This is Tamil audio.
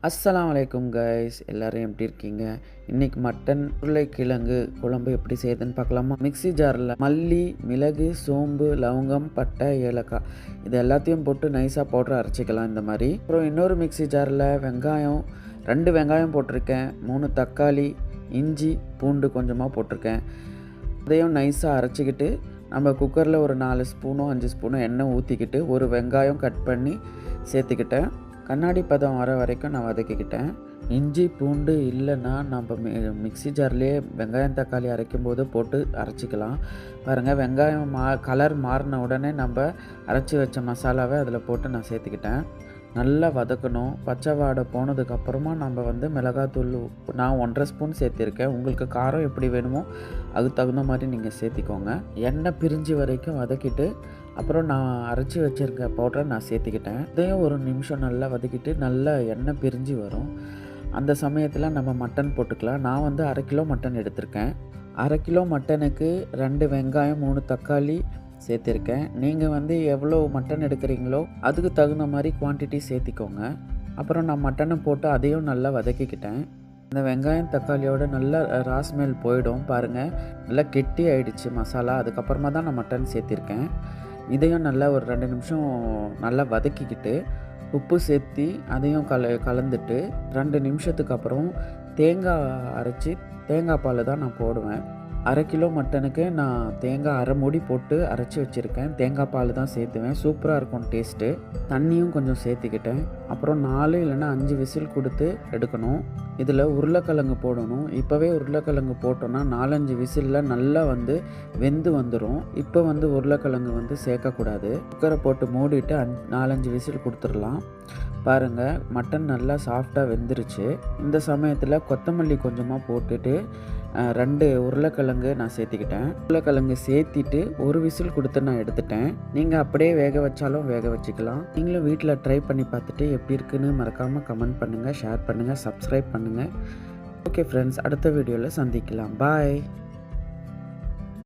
அஸ்ஸலாமு அலைக்கும் கைஸ், எல்லோரும் எப்படி இருக்கீங்க? இன்றைக்கி மட்டன் உருளைக்கிழங்கு குழம்பு எப்படி செய்யுதுன்னு பார்க்கலாமா? மிக்ஸி ஜாரில் மல்லி, மிளகு, சோம்பு, லவங்கம், பட்டை, ஏலக்காய் இது எல்லாத்தையும் போட்டு நைஸாக பவுடர் அரைச்சிக்கலாம் இந்த மாதிரி. அப்புறம் இன்னொரு மிக்ஸி ஜாரில் வெங்காயம் 2 வெங்காயம் போட்டிருக்கேன், 3 தக்காளி, இஞ்சி, பூண்டு கொஞ்சமாக போட்டிருக்கேன். அதையும் நைஸாக அரைச்சிக்கிட்டு நம்ம குக்கரில் ஒரு 4 ஸ்பூனோ 5 ஸ்பூனோ எண்ணெய் ஊற்றிக்கிட்டு ஒரு வெங்காயம் கட் பண்ணி சேர்த்துக்கிட்டேன். கண்ணாடி பதம் வர வரைக்கும் நான் வதக்கிக்கிட்டேன். இஞ்சி பூண்டு இல்லைன்னா நம்ம மிக்ஸி ஜார்லேயே வெங்காயம் தக்காளி அரைக்கும் போது போட்டு அரைச்சிக்கலாம். பாருங்கள், வெங்காயம் கலர் மாறின உடனே நம்ம அரைச்சி வச்ச மசாலாவை அதில் போட்டு நான் சேர்த்துக்கிட்டேன். நல்லா வதக்கணும். பச்சை வாடை போனதுக்கப்புறமா நம்ம மிளகாத்தூள் நான் 1.5 ஸ்பூன் சேர்த்திருக்கேன். உங்களுக்கு காரம் எப்படி வேணுமோ அதுக்கு தகுந்த மாதிரி நீங்கள் சேர்த்திக்கோங்க. எண்ணெய் பிரிஞ்சு வரைக்கும் வதக்கிட்டு அப்புறம் நான் அரைச்சி வச்சுருக்க பவுடரை நான் சேர்த்துக்கிட்டேன். இதையும் ஒரு நிமிஷம் நல்லா வதக்கிட்டு நல்லா எண்ணெய் பிரிஞ்சு வரும். அந்த சமயத்தில் நம்ம மட்டன் போட்டுக்கலாம். நான் 1/2 கிலோ மட்டன் எடுத்திருக்கேன். 1/2 கிலோ மட்டனுக்கு 2 வெங்காயம் 3 தக்காளி சேர்த்துருக்கேன். நீங்கள் எவ்வளோ மட்டன் எடுக்கிறீங்களோ அதுக்கு தகுந்த மாதிரி குவான்டிட்டி சேர்த்திக்கோங்க. அப்புறம் நான் மட்டனை போட்டு அதையும் நல்லா வதக்கிக்கிட்டேன். இந்த வெங்காயம் தக்காளியோட நல்லா ராஸ்மெல் போயிடும். பாருங்கள், நல்லா கெட்டி ஆகிடுச்சு மசாலா. அதுக்கப்புறமா தான் நான் மட்டன் சேர்த்திருக்கேன். இதையும் நல்லா ஒரு 2 நிமிஷம் நல்லா வதக்கிக்கிட்டு உப்பு சேர்த்தி அதையும் கலந்துட்டு 2 நிமிஷத்துக்கு அப்புறம் தேங்காய் அரைச்சி தேங்காய் பால் தான் நான் போடுவேன். 1/2 கிலோ மட்டனுக்கு நான் தேங்காய் 1/2 மூடி போட்டு அரைச்சி வச்சுருக்கேன். தேங்காய் பால் தான் சேர்த்துவேன். சூப்பராக இருக்கும் டேஸ்ட்டு. தண்ணியும் கொஞ்சம் சேர்த்துக்கிட்டேன். அப்புறம் 4 இல்லைன்னா 5 விசில் கொடுத்து எடுக்கணும். இதில் உருளைக்கிழங்கு போடணும். இப்போவே உருளைக்கிழங்கு போட்டோன்னா 4-5 விசிலில் நல்லா வெந்து வந்துடும். இப்போ உருளைக்கிழங்கு சேர்க்கக்கூடாது. குக்கரை போட்டு மூடிட்டு 4-5 விசில் கொடுத்துடலாம். பாருங்கள், மட்டன் நல்லா சாஃப்டாக வெந்துருச்சு. இந்த சமயத்தில் கொத்தமல்லி கொஞ்சமாக போட்டுட்டு 2 உருளைக்கிழங்கு நான் சேர்த்திக்கிட்டேன். உருளைக்கிழங்கு சேர்த்திட்டு ஒரு விசில் கொடுத்து நான் எடுத்துட்டேன். நீங்கள் அப்படியே வேக வச்சாலும் வேக வச்சுக்கலாம். நீங்களும் வீட்டில் ட்ரை பண்ணி பார்த்துட்டு எப்படி இருக்குன்னு மறக்காமல் கமெண்ட் பண்ணுங்கள், ஷேர் பண்ணுங்கள், சப்ஸ்கிரைப் பண்ணுங்கள். ஓகே ஃப்ரெண்ட்ஸ், அடுத்த வீடியோவில் சந்திக்கலாம். பாய்.